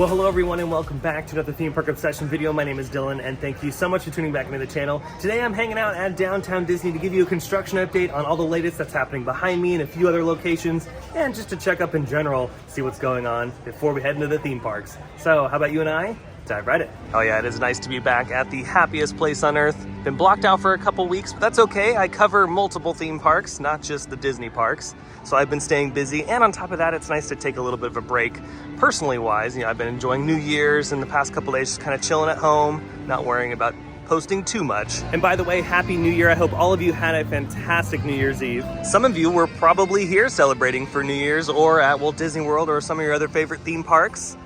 Well, hello everyone and welcome back to another Theme Park Obsession video. My name is Dylan and thank you so much for tuning back into the channel. Today I'm hanging out at Downtown Disney to give you a construction update on all the latest that's happening behind me and a few other locations, and just to check up in general, see what's going on before we head into the theme parks. So how about you and I dive right in. Oh yeah, it is nice to be back at the happiest place on earth. Been blocked out for a couple weeks, but that's okay. I cover multiple theme parks, not just the Disney parks. So I've been staying busy, and on top of that, it's nice to take a little bit of a break. Personally wise, I've been enjoying New Year's in the past couple days, just kind of chilling at home, not worrying about posting too much. And by the way, Happy New Year. I hope all of you had a fantastic New Year's Eve. Some of you were probably here celebrating for New Year's or at Walt Disney World or some of your other favorite theme parks.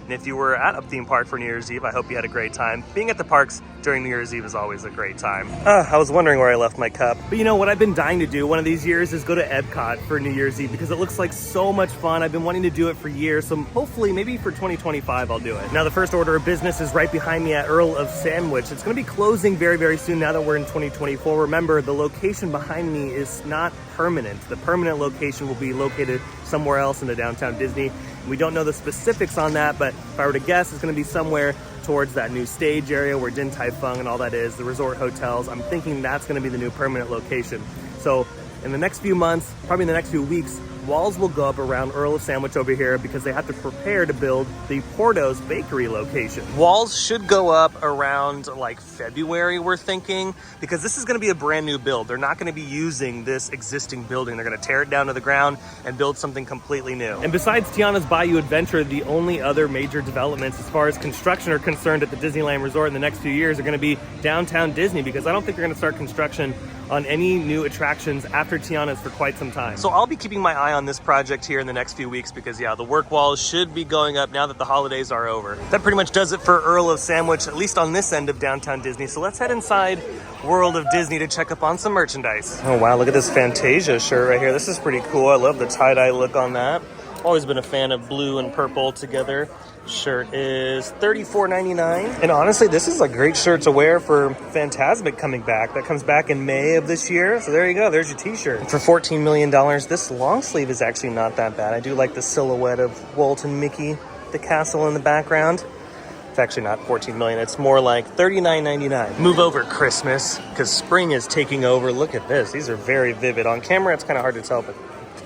And if you were at a theme park for New Year's Eve, I hope you had a great time. Being at the parks during New Year's Eve is always a great time. I was wondering where I left my cup. But you know what I've been dying to do one of these years is go to Epcot for New Year's Eve because it looks like so much fun. I've been wanting to do it for years, so hopefully maybe for 2025 I'll do it. Now the first order of business is right behind me at Earl of Sandwich. It's gonna be closing very, very soon now that we're in 2024. Remember, the location behind me is not permanent. The permanent location will be located somewhere else in the Downtown Disney. We don't know the specifics on that, but if I were to guess, it's gonna be somewhere towards that new stage area where Din Tai Fung and all that is, the resort hotels. I'm thinking that's gonna be the new permanent location. So in the next few months, probably in the next few weeks, walls will go up around Earl of Sandwich over here because they have to prepare to build the Porto's Bakery location. Walls should go up around like February, we're thinking, because this is gonna be a brand new build. They're not gonna be using this existing building. They're gonna tear it down to the ground and build something completely new. And besides Tiana's Bayou Adventure, the only other major developments as far as construction are concerned at the Disneyland Resort in the next few years are gonna be Downtown Disney, because I don't think they're gonna start construction on any new attractions after Tiana's for quite some time. So I'll be keeping my eye on this project here in the next few weeks because yeah, the work walls should be going up now that the holidays are over. That pretty much does it for Earl of Sandwich, at least on this end of Downtown Disney. So let's head inside World of Disney to check up on some merchandise. Oh wow, look at this Fantasia shirt right here. This is pretty cool. I love the tie-dye look on that. Always been a fan of blue and purple together. Shirt is $34.99. And honestly, this is a great shirt to wear for Fantasmic coming back. That comes back in May of this year. So there you go, there's your t-shirt. For $14 million, this long sleeve is actually not that bad. I do like the silhouette of Walt and Mickey, the castle in the background. It's actually not $14 million, it's more like $39.99. Move over Christmas, because spring is taking over. Look at this, these are very vivid. On camera, it's kind of hard to tell, but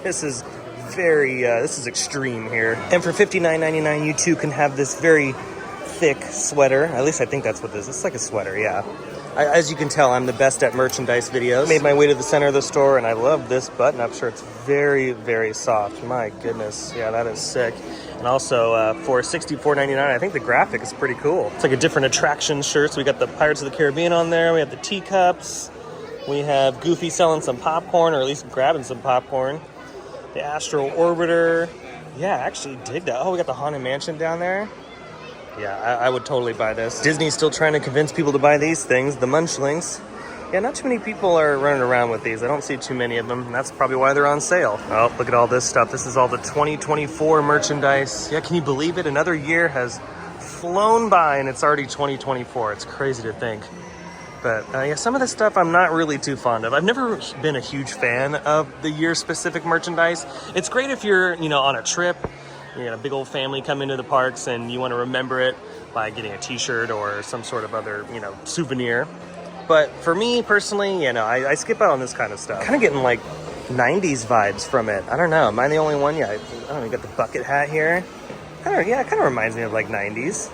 this is very, this is extreme here. And for $59.99, you too can have this very thick sweater. At least I think that's what this is. It's like a sweater, yeah. As you can tell, I'm the best at merchandise videos. Made my way to the center of the store, and I love this button-up shirt. It's very, very soft. My goodness, yeah, that is sick. And also, for $64.99, I think the graphic is pretty cool. It's like a different attraction shirt. So we got the Pirates of the Caribbean on there. We have the teacups. We have Goofy selling some popcorn, or at least grabbing some popcorn. The Astro Orbiter. Yeah, I actually dig that. Oh, we got the Haunted Mansion down there. Yeah, I would totally buy this. Disney's still trying to convince people to buy these things, the Munchlings. Yeah, not too many people are running around with these. I don't see too many of them, and that's probably why they're on sale. Oh, look at all this stuff. This is all the 2024 merchandise. Yeah, can you believe it? Another year has flown by, and it's already 2024. It's crazy to think. But yeah, some of this stuff I'm not really too fond of. I've never been a huge fan of the year-specific merchandise. It's great if you're, on a trip, you got a big old family come into the parks and you want to remember it by getting a t-shirt or some sort of other, souvenir. But for me personally, I skip out on this kind of stuff. Kind of getting like 90s vibes from it. I don't know. Am I the only one? Yeah, I don't know. You got the bucket hat here. Yeah, it kind of reminds me of like 90s.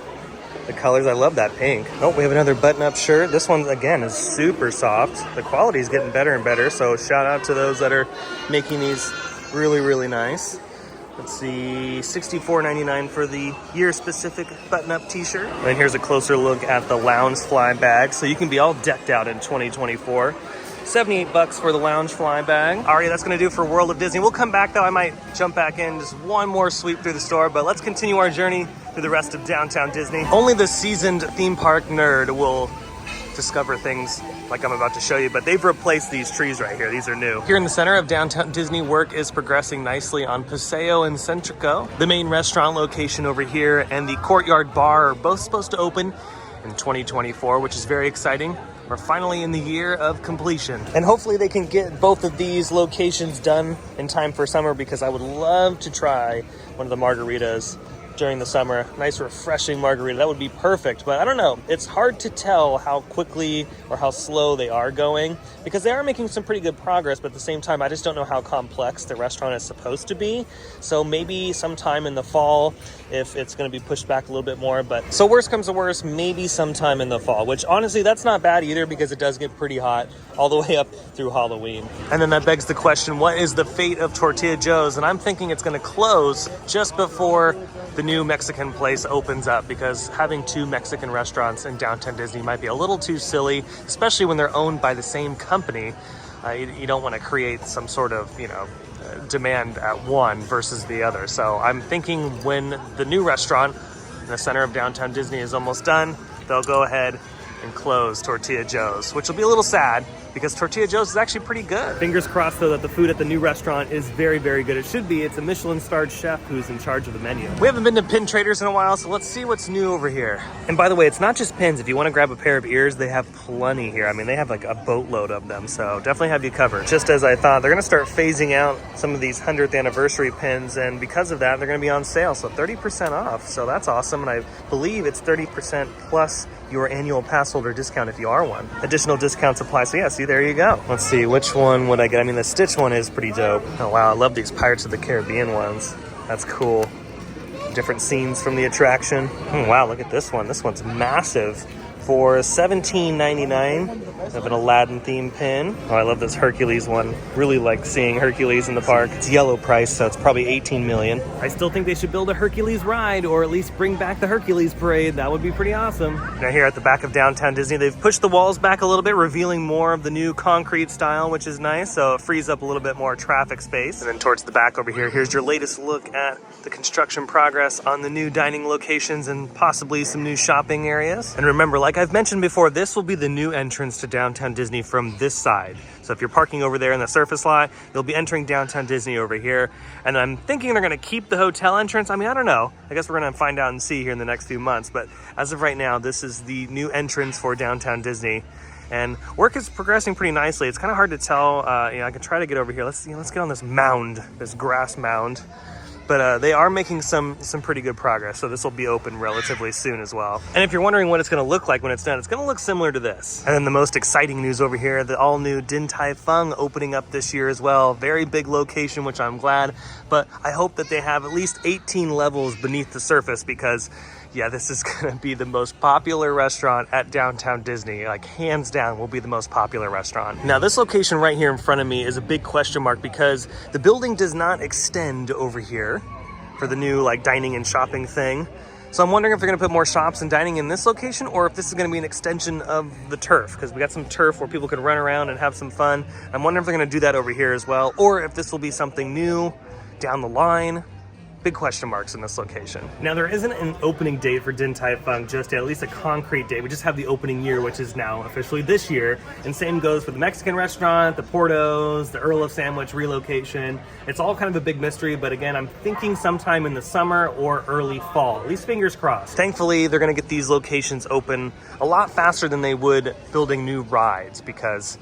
The colors, I love that pink. Oh, we have another button-up shirt. This one, again, is super soft. The quality is getting better and better, so shout out to those that are making these really, really nice. Let's see, $64.99 for the year-specific button-up t-shirt. And here's a closer look at the Loungefly bag, so you can be all decked out in 2024. $78 for the Loungefly bag. All right, that's gonna do it for World of Disney. We'll come back though. I might jump back in, just one more sweep through the store, but let's continue our journey through the rest of Downtown Disney. Only the seasoned theme park nerd will discover things like I'm about to show you, but they've replaced these trees right here. These are new. Here in the center of Downtown Disney, work is progressing nicely on Paseo and Centrico. The main restaurant location over here and the Courtyard Bar are both supposed to open in 2024, which is very exciting. We're finally in the year of completion. And hopefully they can get both of these locations done in time for summer, because I would love to try one of the margaritas during the summer. Nice refreshing margarita, that would be perfect. But I don't know, it's hard to tell how quickly or how slow they are going, because they are making some pretty good progress, but at the same time I just don't know how complex the restaurant is supposed to be. So maybe sometime in the fall, if it's going to be pushed back a little bit more. But so worst comes to worst, maybe sometime in the fall, which honestly that's not bad either, because it does get pretty hot all the way up through Halloween. And then that begs the question, what is the fate of Tortilla Joe's? And I'm thinking it's going to close just before the new Mexican place opens up, because having two Mexican restaurants in downtown Disney might be a little too silly, especially when they're owned by the same company. You don't want to create some sort of, demand at one versus the other. So I'm thinking when the new restaurant in the center of downtown Disney is almost done, they'll go ahead and close Tortilla Joe's, which will be a little sad because Tortilla Joe's is actually pretty good. Fingers crossed though that the food at the new restaurant is very, very good. It should be. It's a Michelin-starred chef who's in charge of the menu. We haven't been to Pin Traders in a while, so let's see what's new over here. And by the way, it's not just pins. If you want to grab a pair of ears, they have plenty here. I mean, they have like a boatload of them, so definitely have you covered. Just as I thought, they're gonna start phasing out some of these 100th anniversary pins, and because of that, they're gonna be on sale, so 30% off. So that's awesome, and I believe it's 30% plus your annual pass holder discount if you are one. Additional discounts apply, so yeah, see, there you go. Let's see, which one would I get? I mean, the Stitch one is pretty dope. Oh wow, I love these Pirates of the Caribbean ones. That's cool. Different scenes from the attraction. Oh, wow, look at this one. This one's massive. For $17.99, I have an Aladdin themed pin. Oh, I love this Hercules one. Really like seeing Hercules in the park. It's yellow price, so it's probably $18 million. I still think they should build a Hercules ride, or at least bring back the Hercules parade. That would be pretty awesome. Now here at the back of downtown Disney, they've pushed the walls back a little bit, revealing more of the new concrete style, which is nice. So it frees up a little bit more traffic space. And then towards the back over here, here's your latest look at the construction progress on the new dining locations and possibly some new shopping areas. And remember, like I've mentioned before, this will be the new entrance to downtown Disney from this side. So if you're parking over there in the surface lot, you'll be entering downtown Disney over here. And I'm thinking they're gonna keep the hotel entrance. I mean, I don't know. I guess we're gonna find out and see here in the next few months. But as of right now, this is the new entrance for downtown Disney. And work is progressing pretty nicely. It's kind of hard to tell. I can try to get over here. Let's get on this mound, this grass mound. But they are making some pretty good progress, so this will be open relatively soon as well. And if you're wondering what it's going to look like when it's done, it's going to look similar to this. And then the most exciting news over here, the all-new Din Tai Fung opening up this year as well. Very big location, which I'm glad. But I hope that they have at least 18 levels beneath the surface, because yeah, this is going to be the most popular restaurant at downtown Disney. Like, hands down, will be the most popular restaurant. Now, this location right here in front of me is a big question mark, because the building does not extend over here for the new like dining and shopping thing. So I'm wondering if they're going to put more shops and dining in this location, or if this is going to be an extension of the turf, because we got some turf where people could run around and have some fun. I'm wondering if they're going to do that over here as well, or if this will be something new down the line. Big question marks in this location. Now, there isn't an opening date for Din Tai Fung just yet, at least a concrete date. We just have the opening year, which is now officially this year. And same goes for the Mexican restaurant, the Portos, the Earl of Sandwich relocation. It's all kind of a big mystery, but again, I'm thinking sometime in the summer or early fall, at least fingers crossed. Thankfully, they're gonna get these locations open a lot faster than they would building new rides, because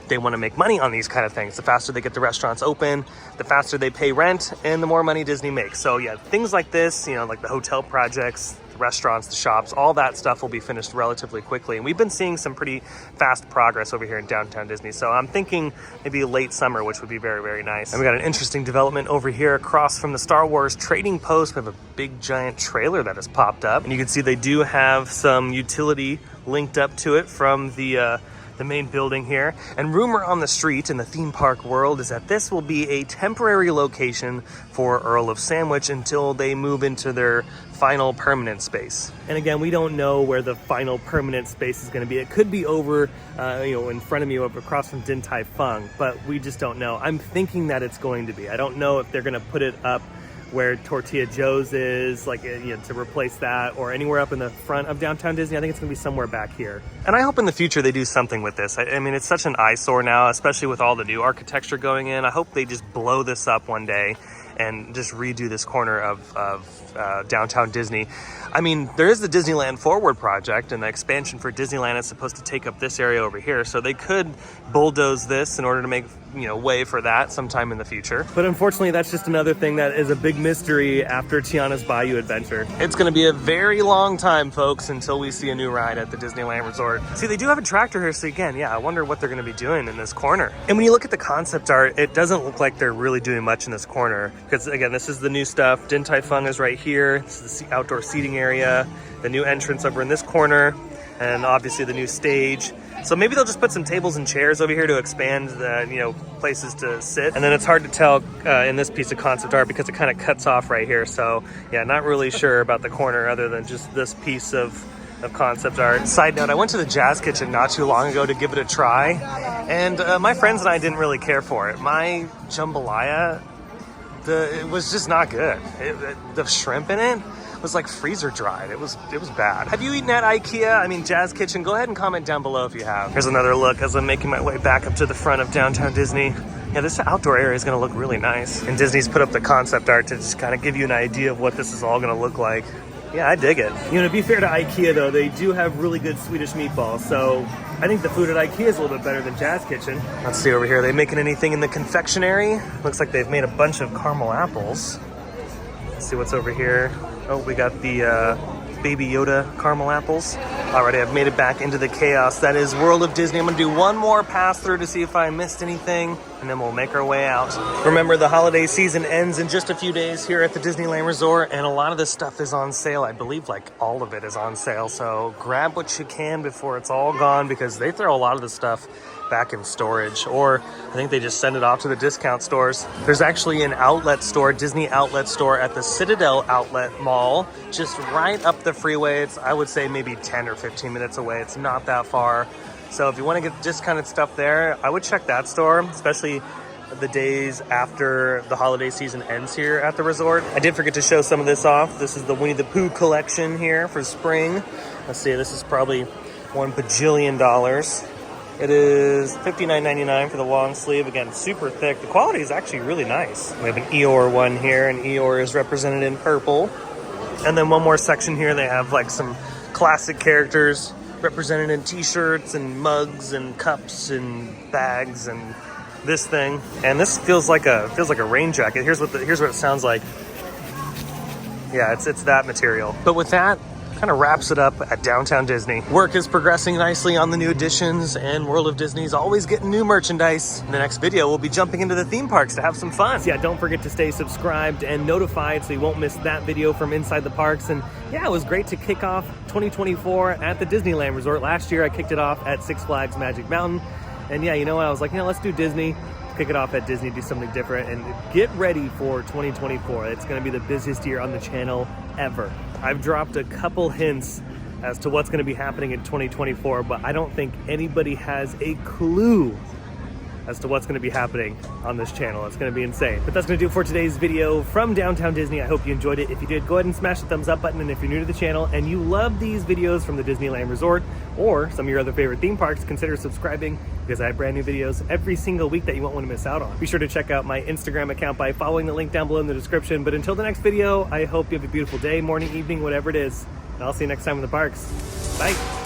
they want to make money on these kind of things. The faster they get the restaurants open, the faster they pay rent, and the more money Disney makes. So yeah, things like this, like the hotel projects, the restaurants, the shops, all that stuff will be finished relatively quickly. And we've been seeing some pretty fast progress over here in downtown Disney. So I'm thinking maybe late summer, which would be very, very nice. And we got an interesting development over here across from the Star Wars trading post. We have a big giant trailer that has popped up. And you can see they do have some utility linked up to it from the main building here. And rumor on the street in the theme park world is that this will be a temporary location for Earl of Sandwich until they move into their final permanent space. And again, we don't know where the final permanent space is going to be. It could be over, in front of me, over across from Din Tai Fung, but we just don't know. I'm thinking that it's going to be. I don't know if they're going to put it up where Tortilla Joe's is, like, to replace that, or anywhere up in the front of downtown Disney. I think it's gonna be somewhere back here. And I hope in the future they do something with this. I mean, it's such an eyesore now, especially with all the new architecture going in. I hope they just blow this up one day and just redo this corner of downtown Disney. I mean, there is the Disneyland Forward project, and the expansion for Disneyland is supposed to take up this area over here. So they could bulldoze this in order to make way for that sometime in the future. But unfortunately, that's just another thing that is a big mystery after Tiana's Bayou adventure. It's gonna be a very long time, folks, until we see a new ride at the Disneyland Resort. See, they do have a tractor here, so again, yeah, I wonder what they're gonna be doing in this corner. And when you look at the concept art, it doesn't look like they're really doing much in this corner, because again, this is the new stuff. Din Tai Fung is right here. This is the outdoor seating area, the new entrance over in this corner, and obviously the new stage. So maybe they'll just put some tables and chairs over here to expand the, places to sit. And then it's hard to tell in this piece of concept art because it kind of cuts off right here. So yeah, not really sure about the corner other than just this piece of concept art. Side note, I went to the Jazz Kitchen not too long ago to give it a try. And my friends and I didn't really care for it. My jambalaya, it was just not good. The shrimp in it was like freezer dried. It was bad. Have you eaten at Ikea? Jazz Kitchen? Go ahead and comment down below if you have. Here's another look as I'm making my way back up to the front of downtown Disney. Yeah, this outdoor area is gonna look really nice. And Disney's put up the concept art to just kind of give you an idea of what this is all gonna look like. Yeah, I dig it. To be fair to Ikea though, they do have really good Swedish meatballs. So I think the food at Ikea is a little bit better than Jazz Kitchen. Let's see over here. Are they making anything in the confectionery? Looks like they've made a bunch of caramel apples. Let's see what's over here. Oh, we got the Baby Yoda caramel apples. Alrighty, I've made it back into the chaos that is World of Disney. I'm gonna do one more pass through to see if I missed anything, and then we'll make our way out. Remember, the holiday season ends in just a few days here at the Disneyland Resort, and a lot of this stuff is on sale. I believe like all of it is on sale, so grab what you can before it's all gone, because they throw a lot of the stuff back in storage, or I think they just send it off to the discount stores. There's actually an outlet store, Disney outlet store at the Citadel Outlet Mall, just right up the freeway. It's, I would say, maybe 10 or 15 minutes away. It's not that far. So if you want to get discounted stuff there, I would check that store, especially the days after the holiday season ends here at the resort. I did forget to show some of this off. This is the Winnie the Pooh collection here for spring. Let's see, this is probably $1 bajillion. It is $59.99 for the long sleeve. Again, super thick. The quality is actually really nice. We have an Eeyore one here, and Eeyore is represented in purple. And then one more section here, they have like some classic characters represented in t-shirts and mugs and cups and bags and this thing. And this feels like a rain jacket. Here's what it sounds like. Yeah, it's that material. But with that, kind of wraps it up at Downtown Disney. Work is progressing nicely on the new additions, and World of Disney's always getting new merchandise. In the next video, we'll be jumping into the theme parks to have some fun. So yeah, don't forget to stay subscribed and notified so you won't miss that video from inside the parks. And yeah, it was great to kick off 2024 at the Disneyland Resort. Last year, I kicked it off at Six Flags Magic Mountain. And yeah, I was like, let's do Disney. Kick it off at Disney, do something different, and get ready for 2024. It's going to be the busiest year on the channel ever. I've dropped a couple hints as to what's going to be happening in 2024, but I don't think anybody has a clue as to what's going to be happening on this channel. It's going to be insane. But that's going to do it for today's video from Downtown Disney. I hope you enjoyed it. If you did, go ahead and smash the thumbs up button. And if you're new to the channel and you love these videos from the Disneyland Resort or some of your other favorite theme parks, consider subscribing, because I have brand new videos every single week that you won't want to miss out on. Be sure to check out my Instagram account by following the link down below in the description. But until the next video, I hope you have a beautiful day, morning, evening, whatever it is. And I'll see you next time in the parks. Bye.